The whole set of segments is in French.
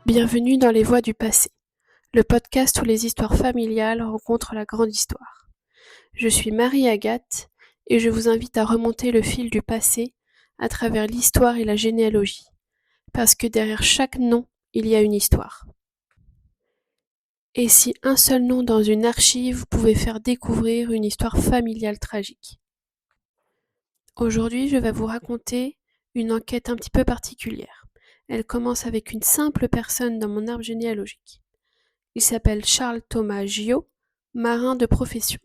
Bienvenue dans Les Voix du passé, le podcast où les histoires familiales rencontrent la grande histoire. Je suis Marie-Agathe et je vous invite à remonter le fil du passé à travers l'histoire et la généalogie, parce que derrière chaque nom, il y a une histoire. Et si un seul nom dans une archive pouvait faire découvrir une histoire familiale tragique? Aujourd'hui, je vais vous raconter une enquête un petit peu particulière. Elle commence avec une simple personne dans mon arbre généalogique. Il s'appelle Charles Thomas Giot, marin de profession.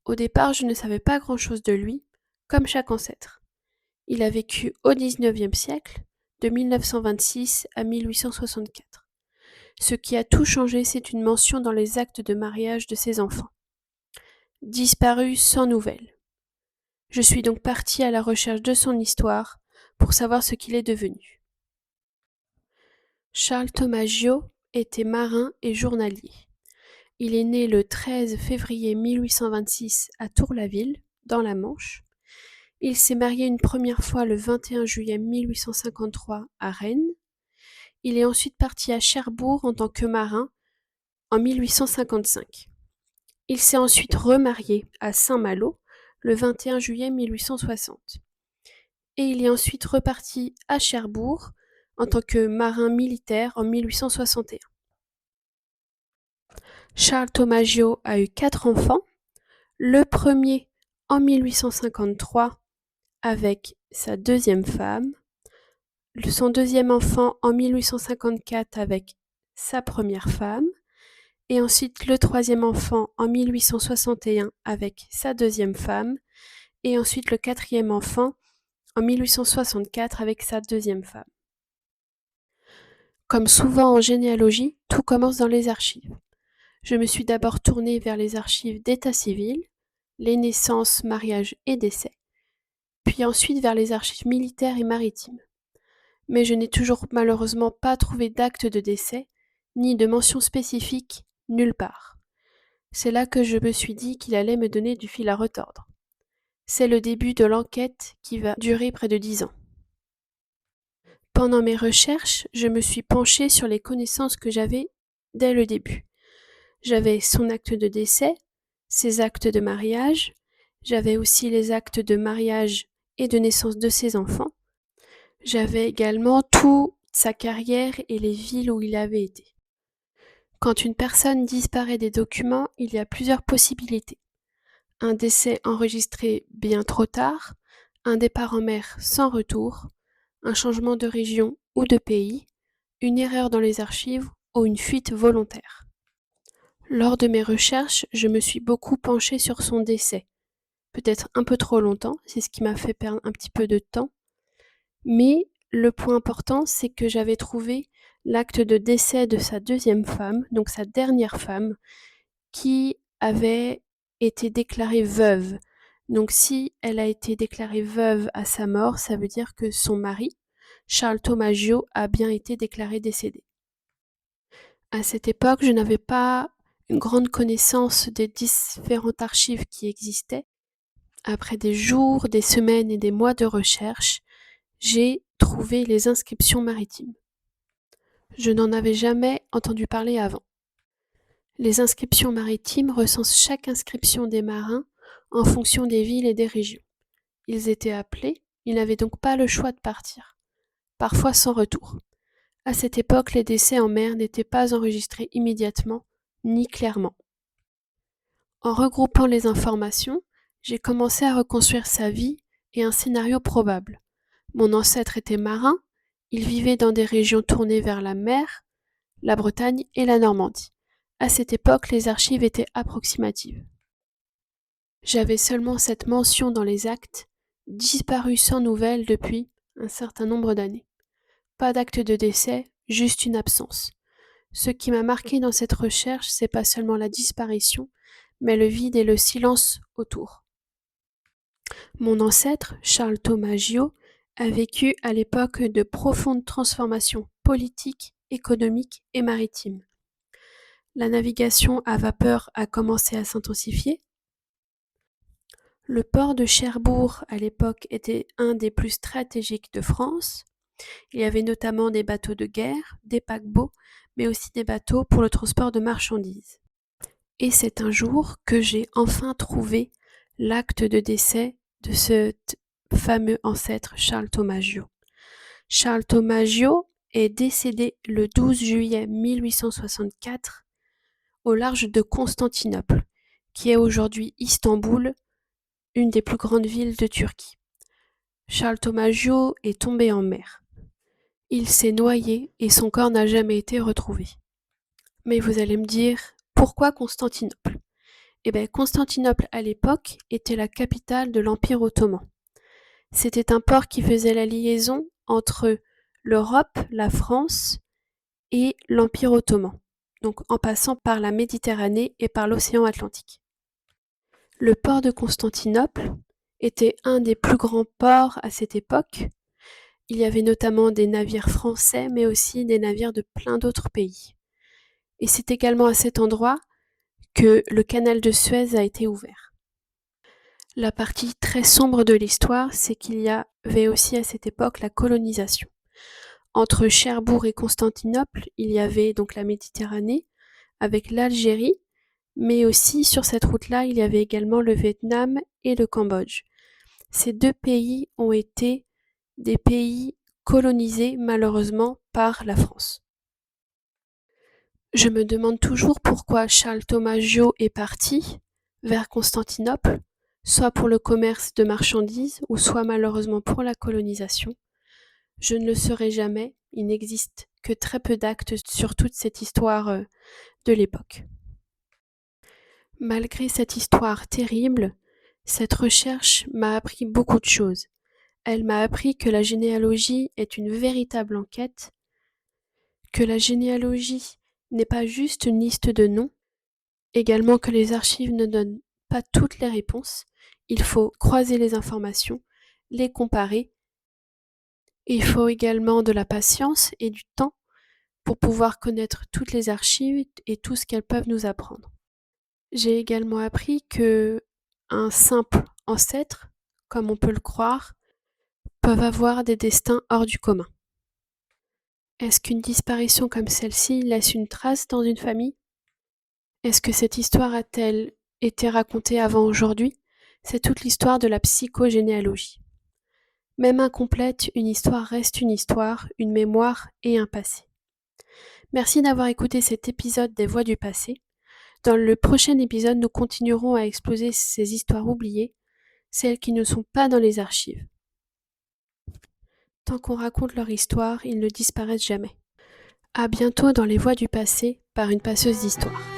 Au départ, je ne savais pas grand-chose de lui, comme chaque ancêtre. Il a vécu au XIXe siècle, de 1926 à 1864. Ce qui a tout changé, c'est une mention dans les actes de mariage de ses enfants. Disparu sans nouvelles. Je suis donc partie à la recherche de son histoire pour savoir ce qu'il est devenu. Charles Thomas Giot était marin et journalier. Il est né le 13 février 1826 à Tour-la-Ville, dans la Manche. Il s'est marié une première fois le 21 juillet 1853 à Rennes. Il est ensuite parti à Cherbourg en tant que marin en 1855. Il s'est ensuite remarié à Saint-Malo le 21 juillet 1860. Et il est ensuite reparti à Cherbourg en tant que marin militaire en 1861. Charles Thomas Giot a eu 4 enfants. Le premier en 1853 avec sa deuxième femme, son deuxième enfant en 1854 avec sa première femme, et ensuite le troisième enfant en 1861 avec sa deuxième femme, et ensuite le quatrième enfant en 1864 avec sa deuxième femme. Comme souvent en généalogie, tout commence dans les archives. Je me suis d'abord tournée vers les archives d'état civil, les naissances, mariages et décès, puis ensuite vers les archives militaires et maritimes. Mais je n'ai toujours malheureusement pas trouvé d'acte de décès, ni de mention spécifique nulle part. C'est là que je me suis dit qu'il allait me donner du fil à retordre. C'est le début de l'enquête qui va durer près de 10 ans. Pendant mes recherches, je me suis penchée sur les connaissances que j'avais dès le début. J'avais son acte de décès, ses actes de mariage, j'avais aussi les actes de mariage et de naissance de ses enfants. J'avais également toute sa carrière et les villes où il avait été. Quand une personne disparaît des documents, il y a plusieurs possibilités. Un décès enregistré bien trop tard, un départ en mer sans retour, un changement de région ou de pays, une erreur dans les archives ou une fuite volontaire. Lors de mes recherches, je me suis beaucoup penchée sur son décès. Peut-être un peu trop longtemps, c'est ce qui m'a fait perdre un petit peu de temps. Mais le point important, c'est que j'avais trouvé l'acte de décès de sa deuxième femme, donc sa dernière femme, qui avait été déclarée veuve. Donc si elle a été déclarée veuve à sa mort, ça veut dire que son mari, Charles Thomas Giot, a bien été déclaré décédé. À cette époque, je n'avais pas une grande connaissance des différentes archives qui existaient. Après des jours, des semaines et des mois de recherche, j'ai trouvé les inscriptions maritimes. Je n'en avais jamais entendu parler avant. Les inscriptions maritimes recensent chaque inscription des marins en fonction des villes et des régions. Ils étaient appelés, ils n'avaient donc pas le choix de partir, parfois sans retour. À cette époque, les décès en mer n'étaient pas enregistrés immédiatement, ni clairement. En regroupant les informations, j'ai commencé à reconstruire sa vie et un scénario probable. Mon ancêtre était marin, il vivait dans des régions tournées vers la mer, la Bretagne et la Normandie. À cette époque, les archives étaient approximatives. J'avais seulement cette mention dans les actes, disparu sans nouvelles depuis un certain nombre d'années. Pas d'acte de décès, juste une absence. Ce qui m'a marqué dans cette recherche, c'est pas seulement la disparition, mais le vide et le silence autour. Mon ancêtre, Charles Thomas Giot, a vécu à l'époque de profondes transformations politiques, économiques et maritimes. La navigation à vapeur a commencé à s'intensifier. Le port de Cherbourg à l'époque était un des plus stratégiques de France. Il y avait notamment des bateaux de guerre, des paquebots, mais aussi des bateaux pour le transport de marchandises. Et c'est un jour que j'ai enfin trouvé l'acte de décès de ce fameux ancêtre Charles Tomaggio. Charles Tomaggio est décédé le 12 juillet 1864 au large de Constantinople, qui est aujourd'hui Istanbul, une des plus grandes villes de Turquie. Charles Tomaggio est tombé en mer. Il s'est noyé et son corps n'a jamais été retrouvé. Mais vous allez me dire, pourquoi Constantinople ? Eh bien, Constantinople à l'époque était la capitale de l'Empire ottoman. C'était un port qui faisait la liaison entre l'Europe, la France et l'Empire ottoman, donc en passant par la Méditerranée et par l'océan Atlantique. Le port de Constantinople était un des plus grands ports à cette époque. Il y avait notamment des navires français, mais aussi des navires de plein d'autres pays. Et c'est également à cet endroit que le canal de Suez a été ouvert. La partie très sombre de l'histoire, c'est qu'il y avait aussi à cette époque la colonisation. Entre Cherbourg et Constantinople, il y avait donc la Méditerranée, avec l'Algérie, mais aussi sur cette route-là, il y avait également le Vietnam et le Cambodge. Ces deux pays ont été des pays colonisés malheureusement par la France. Je me demande toujours pourquoi Charles Tomaggio est parti vers Constantinople, soit pour le commerce de marchandises ou soit malheureusement pour la colonisation. Je ne le saurai jamais, il n'existe que très peu d'actes sur toute cette histoire de l'époque. Malgré cette histoire terrible, cette recherche m'a appris beaucoup de choses. Elle m'a appris que la généalogie est une véritable enquête, que la généalogie n'est pas juste une liste de noms, également que les archives ne donnent pas toutes les réponses. Il faut croiser les informations, les comparer. Il faut également de la patience et du temps pour pouvoir connaître toutes les archives et tout ce qu'elles peuvent nous apprendre. J'ai également appris que un simple ancêtre, comme on peut le croire, peuvent avoir des destins hors du commun. Est-ce qu'une disparition comme celle-ci laisse une trace dans une famille ? Est-ce que cette histoire a-t-elle été racontée avant aujourd'hui ? C'est toute l'histoire de la psychogénéalogie. Même incomplète, une histoire reste une histoire, une mémoire et un passé. Merci d'avoir écouté cet épisode des Voix du passé. Dans le prochain épisode, nous continuerons à exploser ces histoires oubliées, celles qui ne sont pas dans les archives. Tant qu'on raconte leur histoire, ils ne disparaissent jamais. À bientôt dans les Voix du passé par une passeuse d'histoire.